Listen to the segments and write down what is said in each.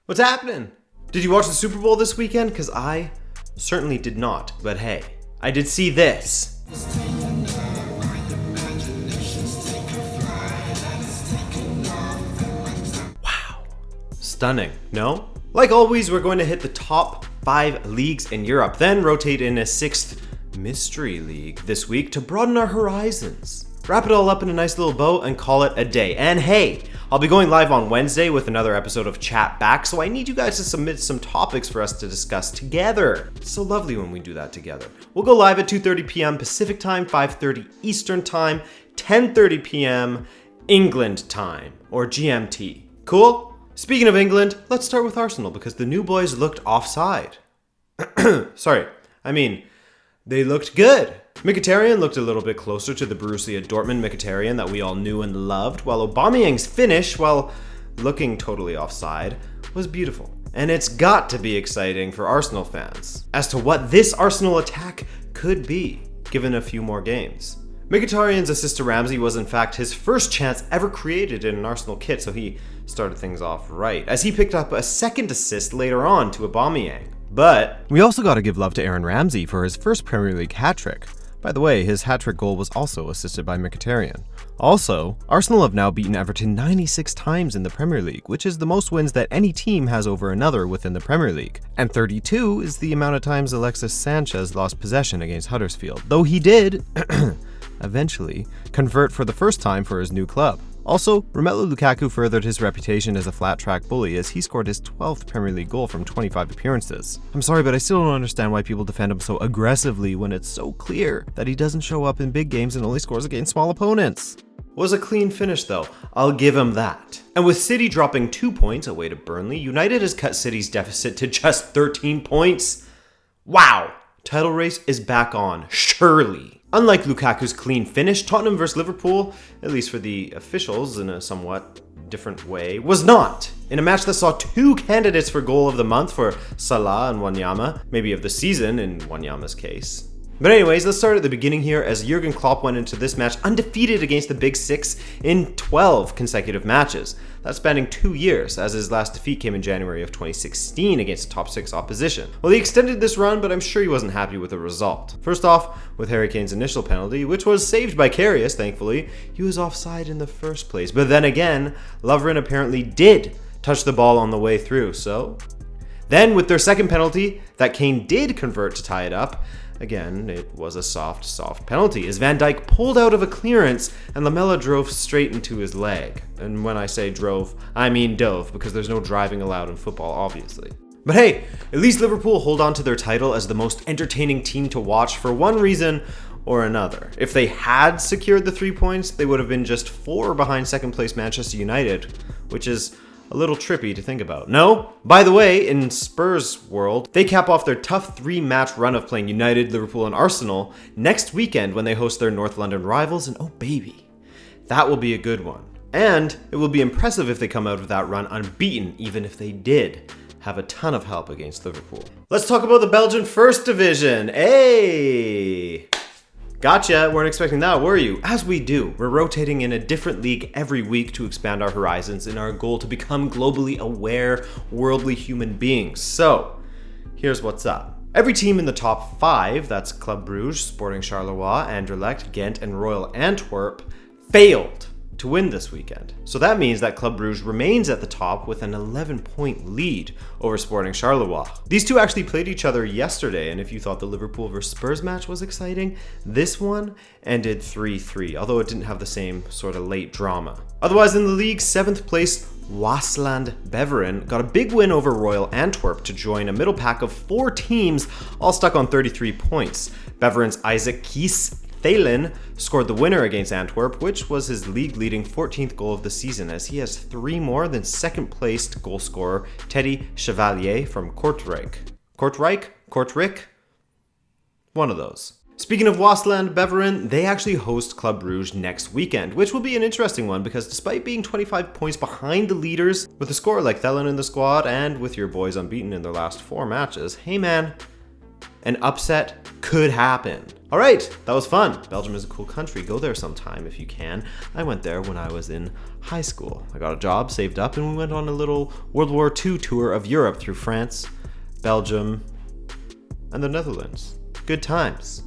What's happening? Did you watch the Super Bowl this weekend? Because I certainly did not. But hey, I did see this. Wow. Stunning, no? Like always, we're going to hit the top 5 leagues in Europe, then rotate in a 6th mystery league this week to broaden our horizons. Wrap it all up in a nice little bow and call it a day. And hey, I'll be going live on Wednesday with another episode of Chat Back, so I need you guys to submit some topics for us to discuss together. It's so lovely when we do that together. We'll go live at 2:30 p.m. Pacific time, 5:30 Eastern time, 10:30 p.m. England time, or GMT. Cool? Speaking of England, let's start with Arsenal because the new boys looked offside. They looked good. Mkhitaryan looked a little bit closer to the Borussia Dortmund Mkhitaryan that we all knew and loved, while Aubameyang's finish, while looking totally offside, was beautiful. And it's got to be exciting for Arsenal fans as to what this Arsenal attack could be, given a few more games. Mkhitaryan's assist to Ramsey was in fact his first chance ever created in an Arsenal kit, so he started things off right, as he picked up a second assist later on to Aubameyang. But we also got to give love to Aaron Ramsey for his first Premier League hat-trick. By the way, his hat-trick goal was also assisted by Mkhitaryan. Also, Arsenal have now beaten Everton 96 times in the Premier League, which is the most wins that any team has over another within the Premier League. And 32 is the amount of times Alexis Sanchez lost possession against Huddersfield, though he did, eventually, convert for the first time for his new club. Also, Romelu Lukaku furthered his reputation as a flat-track bully as he scored his 12th Premier League goal from 25 appearances. I'm sorry, but I still don't understand why people defend him so aggressively when it's so clear that he doesn't show up in big games and only scores against small opponents. Was a clean finish though, I'll give him that. And with City dropping 2 points away to Burnley, United has cut City's deficit to just 13 points. Wow! Title race is back on, surely. Unlike Lukaku's clean finish, Tottenham vs Liverpool, at least for the officials in a somewhat different way, was not. In a match that saw 2 candidates for goal of the month for Salah and Wanyama, maybe of the season in Wanyama's case. But anyways, let's start at the beginning here as Jurgen Klopp went into this match undefeated against the Big Six in 12 consecutive matches. That's spanning 2 years, as his last defeat came in January of 2016 against top 6 opposition. Well, he extended this run, but I'm sure he wasn't happy with the result. First off, with Harry Kane's initial penalty, which was saved by Karius, thankfully, he was offside in the first place. But then again, Lovren apparently did touch the ball on the way through, so... Then, with their second penalty, that Kane did convert to tie it up, again, it was a soft penalty, as Van Dijk pulled out of a clearance and Lamela drove straight into his leg. And when I say drove, I mean dove, because there's no driving allowed in football, obviously. But hey, at least Liverpool hold on to their title as the most entertaining team to watch for one reason or another. If they had secured the 3 points, they would have been just 4 behind second place Manchester United, which is a little trippy to think about. No? By the way, in Spurs world, they cap off their tough 3-match run of playing United, Liverpool, and Arsenal next weekend when they host their North London rivals, and oh baby, that will be a good one. And it will be impressive if they come out of that run unbeaten, even if they did have a ton of help against Liverpool. Let's talk about the Belgian First Division. Hey! Gotcha, weren't expecting that, were you? As we do, we're rotating in a different league every week to expand our horizons in our goal to become globally aware, worldly human beings. So, here's what's up. Every team in the top 5, that's Club Brugge, Sporting Charleroi, Anderlecht, Ghent, and Royal Antwerp, failed to win this weekend. So that means that Club Brugge remains at the top with an 11-point lead over Sporting Charleroi. These two actually played each other yesterday, and if you thought the Liverpool vs Spurs match was exciting, this one ended 3-3, although it didn't have the same sort of late drama. Otherwise, in the league, 7th place Waasland Beveren got a big win over Royal Antwerp to join a middle pack of 4 teams all stuck on 33 points. Beveren's Isaac Kies Thalen scored the winner against Antwerp, which was his league-leading 14th goal of the season, as he has 3 more than second-placed goal scorer Teddy Chevalier from Kortrijk. Kortrijk? One of those. Speaking of Waasland Beveren, they actually host Club Brugge next weekend, which will be an interesting one because despite being 25 points behind the leaders, with a scorer like Thelen in the squad and with your boys unbeaten in their last 4 matches, hey man, An upset could happen. All right, that was fun. Belgium is a cool country. Go there sometime if you can. I went there when I was in high school. I got a job, saved up, and we went on a little World War II tour of Europe through France, Belgium, and the Netherlands. Good times.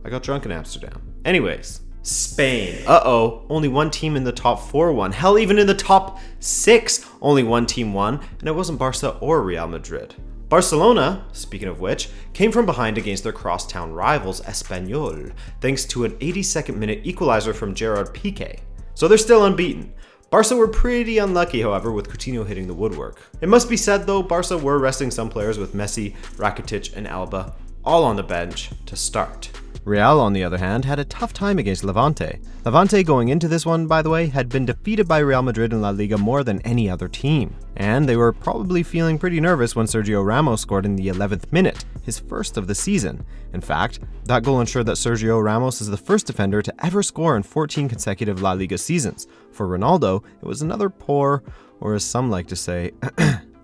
I got drunk in Amsterdam. Anyways, Spain. Only one team in the top 4 won. Hell, even in the top 6, only one team won, and it wasn't Barca or Real Madrid. Barcelona, speaking of which, came from behind against their crosstown rivals Espanyol, thanks to an 82nd minute equalizer from Gerard Piqué. So they're still unbeaten. Barca were pretty unlucky, however, with Coutinho hitting the woodwork. It must be said though, Barca were resting some players with Messi, Rakitic, and Alba all on the bench to start. Real, on the other hand, had a tough time against Levante. Levante, going into this one, by the way, had been defeated by Real Madrid in La Liga more than any other team. And they were probably feeling pretty nervous when Sergio Ramos scored in the 11th minute, his first of the season. In fact, that goal ensured that Sergio Ramos is the first defender to ever score in 14 consecutive La Liga seasons. For Ronaldo, it was another poor, or as some like to say,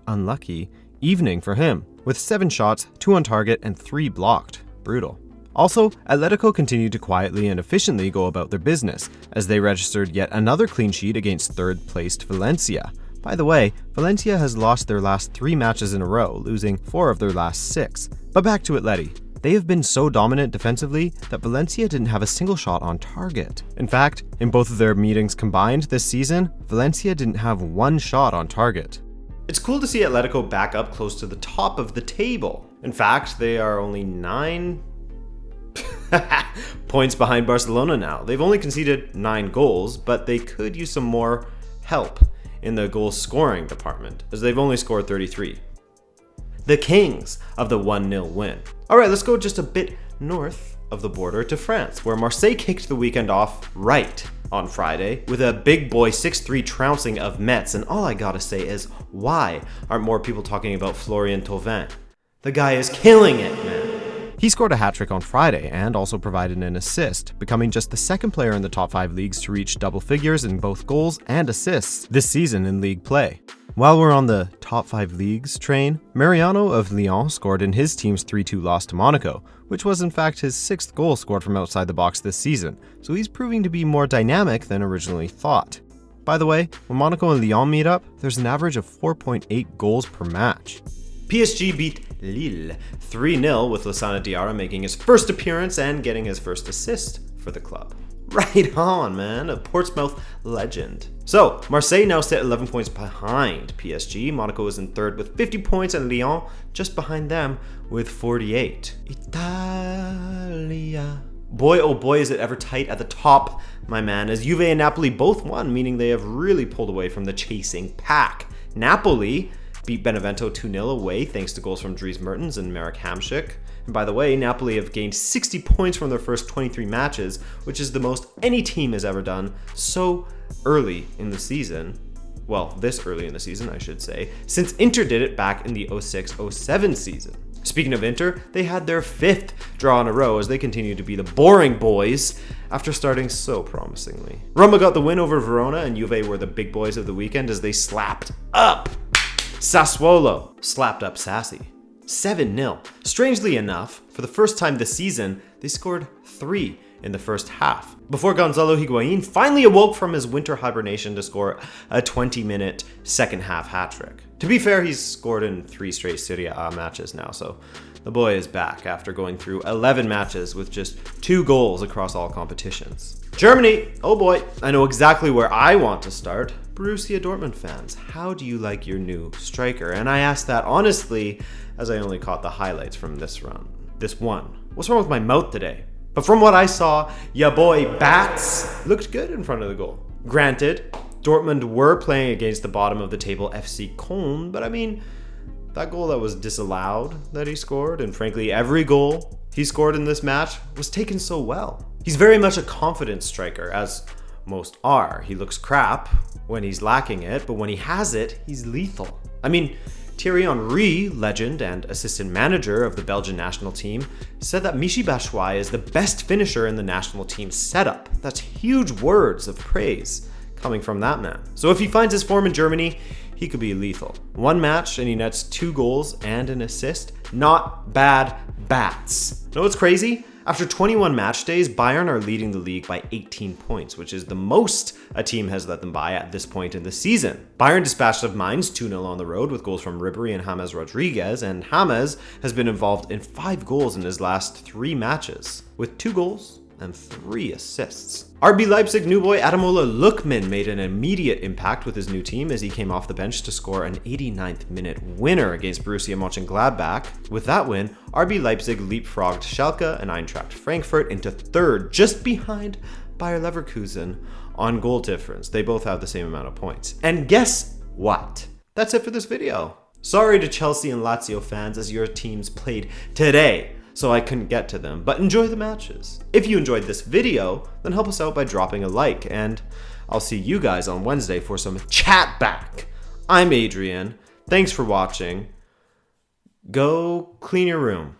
unlucky, evening for him, with 7 shots, 2 on target, and 3 blocked. Brutal. Also, Atletico continued to quietly and efficiently go about their business, as they registered yet another clean sheet against third-placed Valencia. By the way, Valencia has lost their last 3 matches in a row, losing 4 of their last 6. But back to Atleti. They have been so dominant defensively that Valencia didn't have a single shot on target. In fact, in both of their meetings combined this season, Valencia didn't have 1 shot on target. It's cool to see Atletico back up close to the top of the table. In fact, they are only 9 points behind Barcelona now. They've only conceded 9 goals, but they could use some more help in the goal scoring department, as they've only scored 33. The kings of the 1-0 win. Alright, let's go just a bit north of the border to France, where Marseille kicked the weekend off right on Friday with a big boy 6-3 trouncing of Metz, and all I gotta say is, why aren't more people talking about Florian Thauvin? The guy is killing it, man. He scored a hat-trick on Friday and also provided an assist, becoming just the second player in the top 5 leagues to reach double figures in both goals and assists this season in league play. While we're on the top 5 leagues train, Mariano of Lyon scored in his team's 3-2 loss to Monaco, which was in fact his 6th goal scored from outside the box this season, so he's proving to be more dynamic than originally thought. By the way, when Monaco and Lyon meet up, there's an average of 4.8 goals per match. PSG beat Lille 3-0 with Lassana Diarra making his first appearance and getting his first assist for the club. Right on, man, a Portsmouth legend. So, Marseille now sit 11 points behind PSG. Monaco is in 3rd with 50 points and Lyon just behind them with 48. Italia. Boy, oh boy, is it ever tight at the top, my man, as Juve and Napoli both won, meaning they have really pulled away from the chasing pack. Napoli beat Benevento 2-0 away thanks to goals from Dries Mertens and Marek Hamšík. And by the way, Napoli have gained 60 points from their first 23 matches, which is the most any team has ever done so early in the season. Well, this early in the season, I should say, since Inter did it back in the 06-07 season. Speaking of Inter, they had their 5th draw in a row as they continue to be the boring boys after starting so promisingly. Roma got the win over Verona, and Juve were the big boys of the weekend as they slapped up Sassuolo. Slapped up Sassy. 7-0. Strangely enough, for the first time this season, they scored 3 in the first half, before Gonzalo Higuain finally awoke from his winter hibernation to score a 20-minute second half hat-trick. To be fair, he's scored in 3 straight Serie A matches now, so the boy is back after going through 11 matches with just 2 goals across all competitions. Germany, oh boy, I know exactly where I want to start. Borussia Dortmund fans, how do you like your new striker? And I ask that honestly, as I only caught the highlights from this one. What's wrong with my mouth today? But from what I saw, ya boy Bats looked good in front of the goal. Granted, Dortmund were playing against the bottom of the table FC Köln, but I mean, that goal that was disallowed that he scored, and frankly every goal he scored in this match was taken so well. He's very much a confident striker, as most are. He looks crap when he's lacking it, but when he has it, he's lethal. I mean, Thierry Henry, legend and assistant manager of the Belgian national team, said that Michy Batshuayi is the best finisher in the national team setup. That's huge words of praise coming from that man. So if he finds his form in Germany, he could be lethal. One match and he nets 2 goals and an assist. Not bad bats. You know what's crazy? After 21 match days, Bayern are leading the league by 18 points, which is the most a team has let them by at this point in the season. Bayern dispatched of Mainz 2-0 on the road with goals from Ribery and James Rodriguez, and James has been involved in 5 goals in his last 3 matches, with 2 goals and 3 assists. RB Leipzig new boy Ademola Lookman made an immediate impact with his new team as he came off the bench to score an 89th minute winner against Borussia Mönchengladbach. With that win, RB Leipzig leapfrogged Schalke and Eintracht Frankfurt into 3rd, just behind Bayer Leverkusen on goal difference. They both have the same amount of points. And guess what? That's it for this video. Sorry to Chelsea and Lazio fans as your teams played today, so I couldn't get to them, but enjoy the matches. If you enjoyed this video, then help us out by dropping a like, and I'll see you guys on Wednesday for some chat back. I'm Adrian. Thanks for watching. Go clean your room.